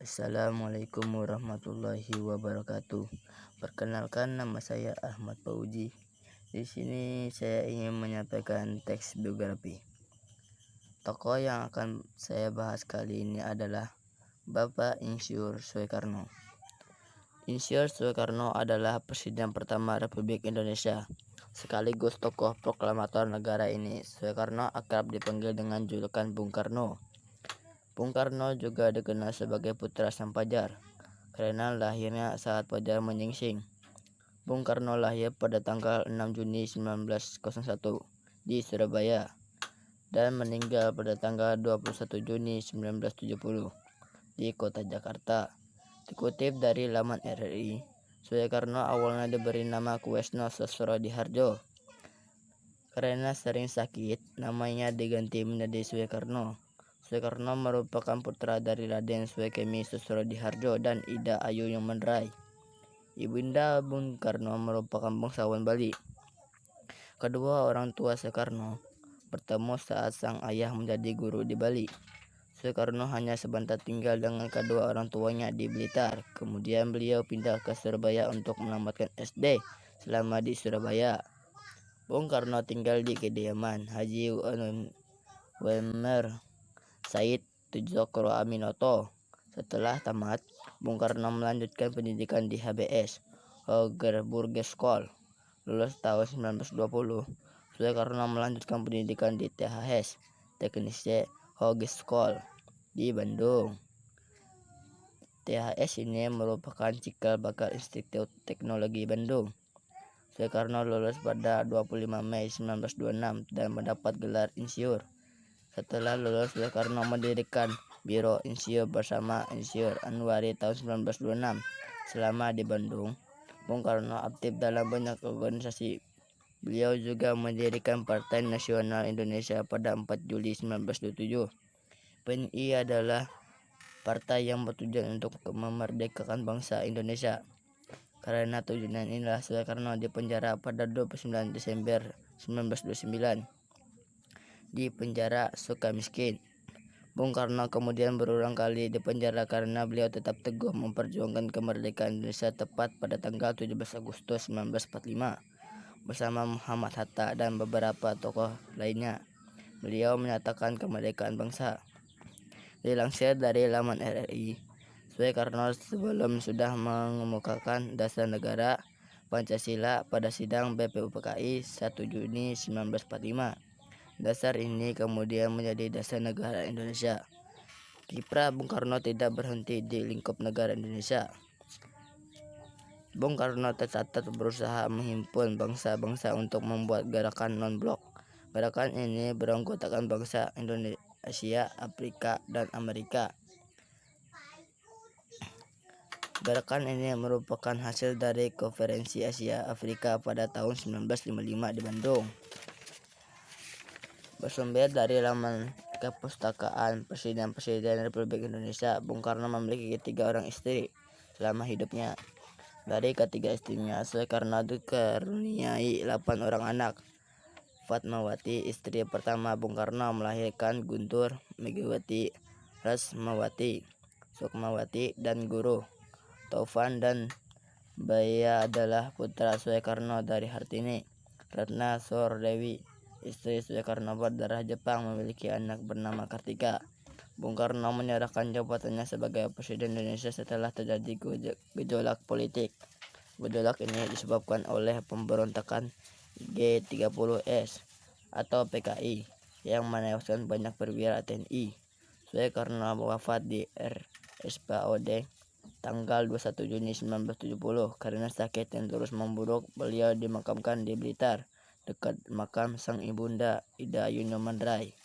Assalamualaikum warahmatullahi wabarakatuh. Perkenalkan, nama saya Ahmad Fauji. Di sini saya ingin menyampaikan teks biografi. Tokoh yang akan saya bahas kali ini adalah Bapak Insinyur Soekarno. Insinyur Soekarno adalah Presiden pertama Republik Indonesia, sekaligus tokoh proklamator negara ini. Soekarno akrab dipanggil dengan julukan Bung Karno. Bung Karno juga dikenal sebagai putra Sang Fajar karena lahirnya saat fajar menyingsing. Bung Karno lahir pada tanggal 6 Juni 1901 di Surabaya dan meninggal pada tanggal 21 Juni 1970 di kota Jakarta. Dikutip dari laman RRI, Soekarno awalnya diberi nama Kuesno Sosrodihardjo. Karena sering sakit, namanya diganti menjadi Soekarno. Soekarno merupakan putra dari Raden Suekemi Sosrodihardjo dan Ida Ayu Yomandrai. Ibunda Bung Karno merupakan bangsawan Bali. Kedua orang tua Soekarno bertemu saat sang ayah menjadi guru di Bali. Soekarno hanya sebentar tinggal dengan kedua orang tuanya di Blitar. Kemudian beliau pindah ke Surabaya untuk menamatkan SD selama di Surabaya. Bung Karno tinggal di kediaman Haji Wemer Said Tjokro Aminoto. Setelah tamat, Bung Karno melanjutkan pendidikan di HBS, Hogerburger School. Lulus tahun 1920, Soekarno melanjutkan pendidikan di THS, Technische Hogeschool di Bandung. THS ini merupakan cikal bakal Institut Teknologi Bandung. Soekarno lulus pada 25 Mei 1926 dan mendapat gelar insinyur. Setelah lulus, Soekarno mendirikan Biro Insinyur bersama Insinyur Anwari tahun 1926. Selama di Bandung, Bung Karno aktif dalam banyak organisasi. Beliau juga mendirikan Partai Nasional Indonesia pada 4 Juli 1927. PNI adalah partai yang bertujuan untuk memerdekakan bangsa Indonesia. Karena tujuan inilah Soekarno dipenjara pada 29 Desember 1929. Di penjara Sukamiskin. Bung Karno kemudian berulang kali dipenjara karena beliau tetap teguh memperjuangkan kemerdekaan Indonesia. Tepat pada tanggal 17 Agustus 1945 bersama Muhammad Hatta dan beberapa tokoh lainnya, beliau menyatakan kemerdekaan bangsa. Dilansir dari laman RRI, Soekarno sebelum sudah mengemukakan dasar negara Pancasila pada sidang BPUPKI 1 Juni 1945. Dasar ini kemudian menjadi dasar negara Indonesia. Kiprah Bung Karno tidak berhenti di lingkup negara Indonesia. Bung Karno tercatat berusaha menghimpun bangsa-bangsa untuk membuat gerakan non-blok. Gerakan ini beranggotakan bangsa Indonesia, Afrika, dan Amerika. Gerakan ini merupakan hasil dari Konferensi Asia Afrika pada tahun 1955 di Bandung. Bersumber dari laman Kepustakaan Presiden Republik Indonesia, Bung Karno memiliki 3 orang istri selama hidupnya. Dari ketiga istrinya, Soekarno dikaruniai 8 orang anak. Fatmawati, istri pertama Bung Karno, melahirkan Guntur, Megawati, Rasmawati, Sukmawati, dan Guru. Taufan dan Baya adalah putra Soekarno dari Hartini. Ratna Sordewi, istri Soekarno berdarah Jepang, memiliki anak bernama Kartika. Bung Karno menyerahkan jabatannya sebagai Presiden Indonesia setelah terjadi gejolak politik. Gejolak ini disebabkan oleh pemberontakan G30S atau PKI yang menewaskan banyak perwira TNI. Soekarno wafat di RSPAD tanggal 21 Juni 1970 karena sakit yang terus memburuk. Beliau dimakamkan di Blitar, dekat makam sang ibunda Ida Ayu Yomandrai.